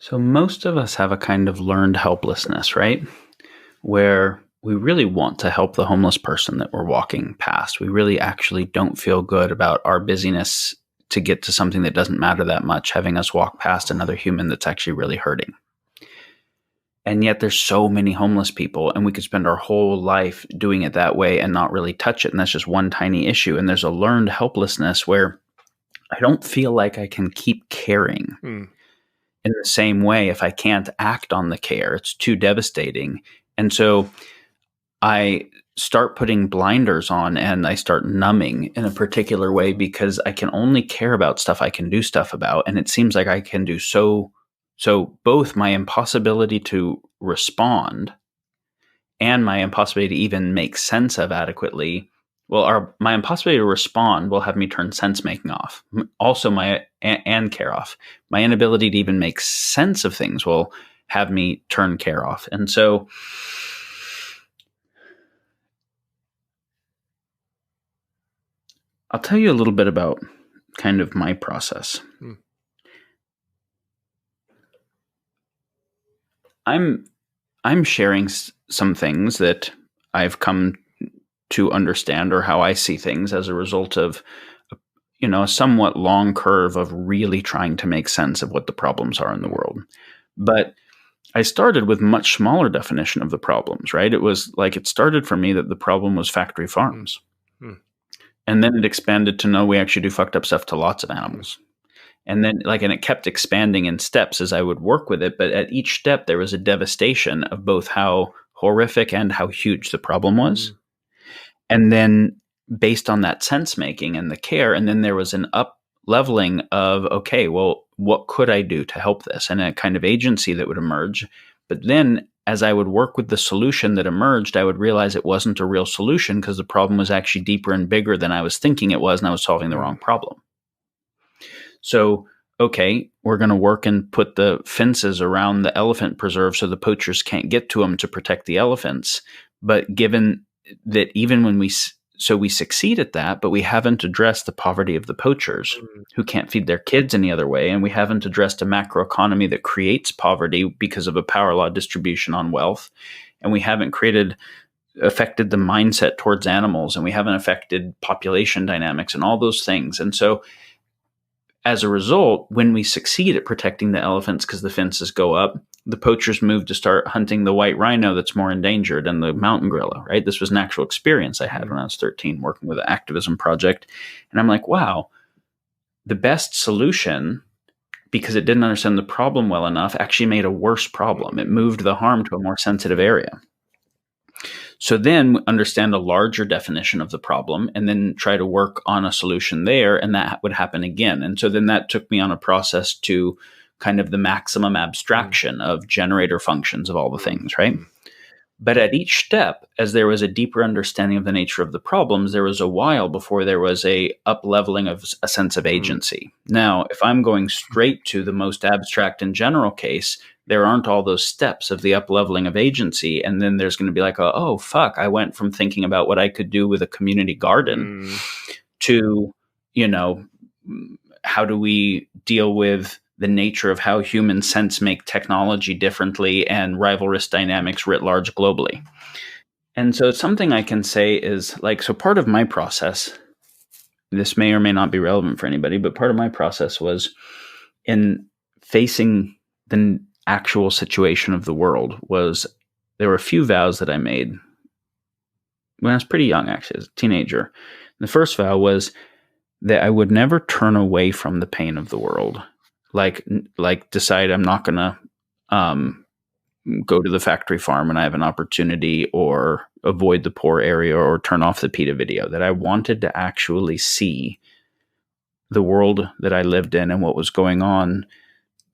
So most of us have a kind of learned helplessness, right? Where we really want to help the homeless person that we're walking past. We really actually don't feel good about our busyness to get to something that doesn't matter that much, having us walk past another human that's actually really hurting. And yet there's so many homeless people, and we could spend our whole life doing it that way and not really touch it. And that's just one tiny issue. And there's a learned helplessness where I don't feel like I can keep caring in the same way if I can't act on the care. It's too devastating. And so I start putting blinders on and I start numbing in a particular way because I can only care about stuff I can do stuff about. And it seems like I can do so both my impossibility to respond and my impossibility to even make sense of adequately. Well, my impossibility to respond will have me turn sense making off. Also, and care off. My inability to even make sense of things will have me turn care off. And so, I'll tell you a little bit about kind of my process. I'm sharing some things that I've come to understand or how I see things as a result of a somewhat long curve of really trying to make sense of what the problems are in the world. But I started with much smaller definition of the problems, right? It was like it started for me that the problem was factory farms. And then it expanded to no, we actually do fucked up stuff to lots of animals. And then and it kept expanding in steps as I would work with it. But at each step, there was a devastation of both how horrific and how huge the problem was. And then based on that sense making and the care, and then there was an up leveling of, okay, well, what could I do to help this? And a kind of agency that would emerge. But then as I would work with the solution that emerged, I would realize it wasn't a real solution because the problem was actually deeper and bigger than I was thinking it was, and I was solving the wrong problem. So, okay, we're going to work and put the fences around the elephant preserve so the poachers can't get to them to protect the elephants. But given that even when we succeed at that, but we haven't addressed the poverty of the poachers who can't feed their kids any other way. And we haven't addressed a macroeconomy that creates poverty because of a power law distribution on wealth. And we haven't affected the mindset towards animals, and we haven't affected population dynamics and all those things. And so as a result, when we succeed at protecting the elephants because the fences go up, the poachers move to start hunting the white rhino that's more endangered and the mountain gorilla, right? This was an actual experience I had when I was 13 working with an activism project. And I'm like, wow, the best solution, because it didn't understand the problem well enough, actually made a worse problem. It moved the harm to a more sensitive area. So then understand a larger definition of the problem and then try to work on a solution there, and that would happen again. And so then that took me on a process to kind of the maximum abstraction of generator functions of all the things, right? But at each step, as there was a deeper understanding of the nature of the problems, there was a while before there was a up-leveling of a sense of agency. Now, if I'm going straight to the most abstract and general case, there aren't all those steps of the up-leveling of agency. And then there's going to be like, oh, fuck, I went from thinking about what I could do with a community garden to, how do we deal with the nature of how humans sense make technology differently and rivalrous dynamics writ large globally. And so something I can say is so part of my process, this may or may not be relevant for anybody, but part of my process was in facing the actual situation of the world there were a few vows that I made when I was pretty young, actually, as a teenager. The first vow was that I would never turn away from the pain of the world. Like decide I'm not going to go to the factory farm when I have an opportunity, or avoid the poor area, or turn off the PETA video, that I wanted to actually see the world that I lived in and what was going on,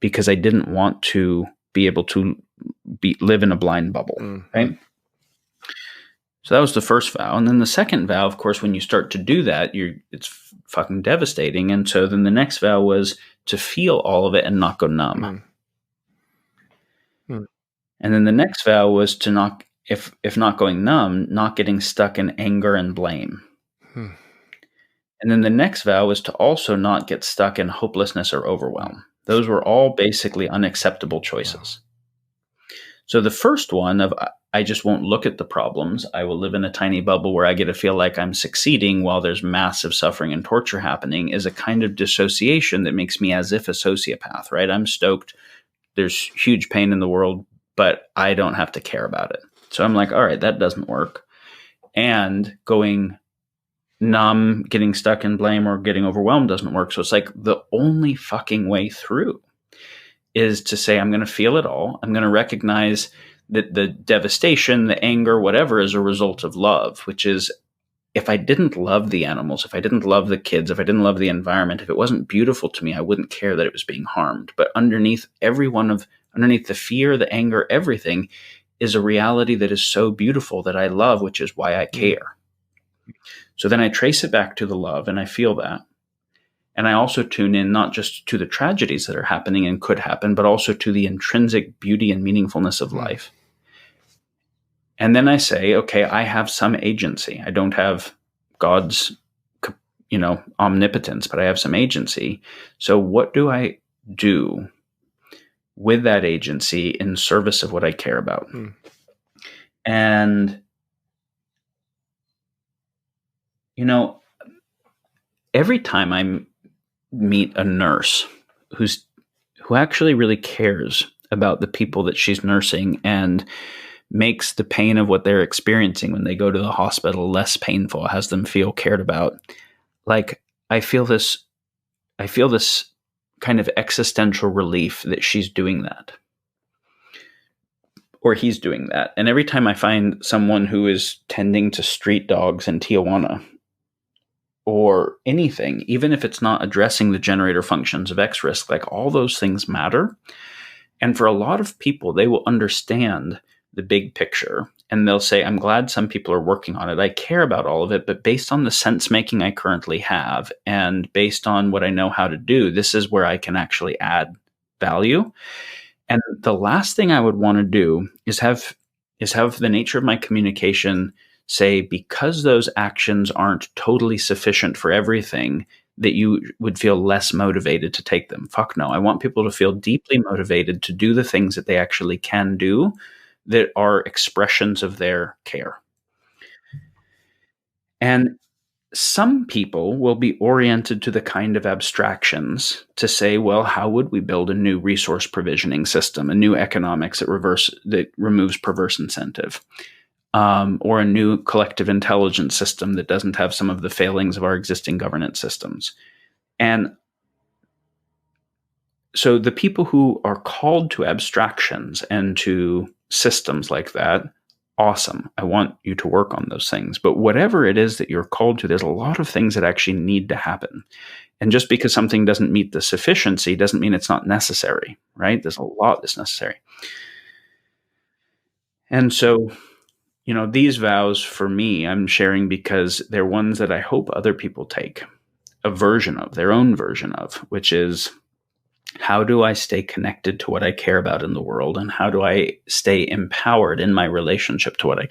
because I didn't want to be able to live in a blind bubble, right? So that was the first vow. And then the second vow, of course, when you start to do that, it's fucking devastating. And so then the next vow was to feel all of it and not go numb. And then the next vow was to not, if not going numb, not getting stuck in anger and blame. And then the next vow was to also not get stuck in hopelessness or overwhelm. Those were all basically unacceptable choices. So the first one of I just won't look at the problems. I will live in a tiny bubble where I get to feel like I'm succeeding while there's massive suffering and torture happening is a kind of dissociation that makes me as if a sociopath, right? I'm stoked. There's huge pain in the world, but I don't have to care about it. So I'm like, all right, that doesn't work. And going numb, getting stuck in blame or getting overwhelmed doesn't work. So it's like the only fucking way through is to say, I'm going to feel it all. I'm going to recognize that the devastation, the anger, whatever is a result of love, which is if I didn't love the animals, if I didn't love the kids, if I didn't love the environment, if it wasn't beautiful to me, I wouldn't care that it was being harmed. But underneath underneath the fear, the anger, everything is a reality that is so beautiful that I love, which is why I care. So then I trace it back to the love and I feel that. And I also tune in not just to the tragedies that are happening and could happen, but also to the intrinsic beauty and meaningfulness of life. And then I say, okay, I have some agency. I don't have God's, omnipotence, but I have some agency. So what do I do with that agency in service of what I care about? And, every time I meet a nurse who actually really cares about the people that she's nursing and makes the pain of what they're experiencing when they go to the hospital less painful, has them feel cared about. Like I feel this kind of existential relief that she's doing that. Or he's doing that. And every time I find someone who is tending to street dogs in Tijuana or anything, even if it's not addressing the generator functions of X risk, like all those things matter. And for a lot of people, they will understand the big picture and they'll say, I'm glad some people are working on it. I care about all of it, but based on the sense making I currently have and based on what I know how to do, this is where I can actually add value. And the last thing I would want to do is have the nature of my communication say, because those actions aren't totally sufficient for everything, that you would feel less motivated to take them. Fuck no. I want people to feel deeply motivated to do the things that they actually can do that are expressions of their care. And some people will be oriented to the kind of abstractions to say, well, how would we build a new resource provisioning system, a new economics that removes perverse incentive? Or a new collective intelligence system that doesn't have some of the failings of our existing governance systems. And so the people who are called to abstractions and to systems like that, awesome. I want you to work on those things. But whatever it is that you're called to, there's a lot of things that actually need to happen. And just because something doesn't meet the sufficiency doesn't mean it's not necessary, right? There's a lot that's necessary. And so these vows for me, I'm sharing because they're ones that I hope other people take their own version of, which is how do I stay connected to what I care about in the world? And how do I stay empowered in my relationship to what I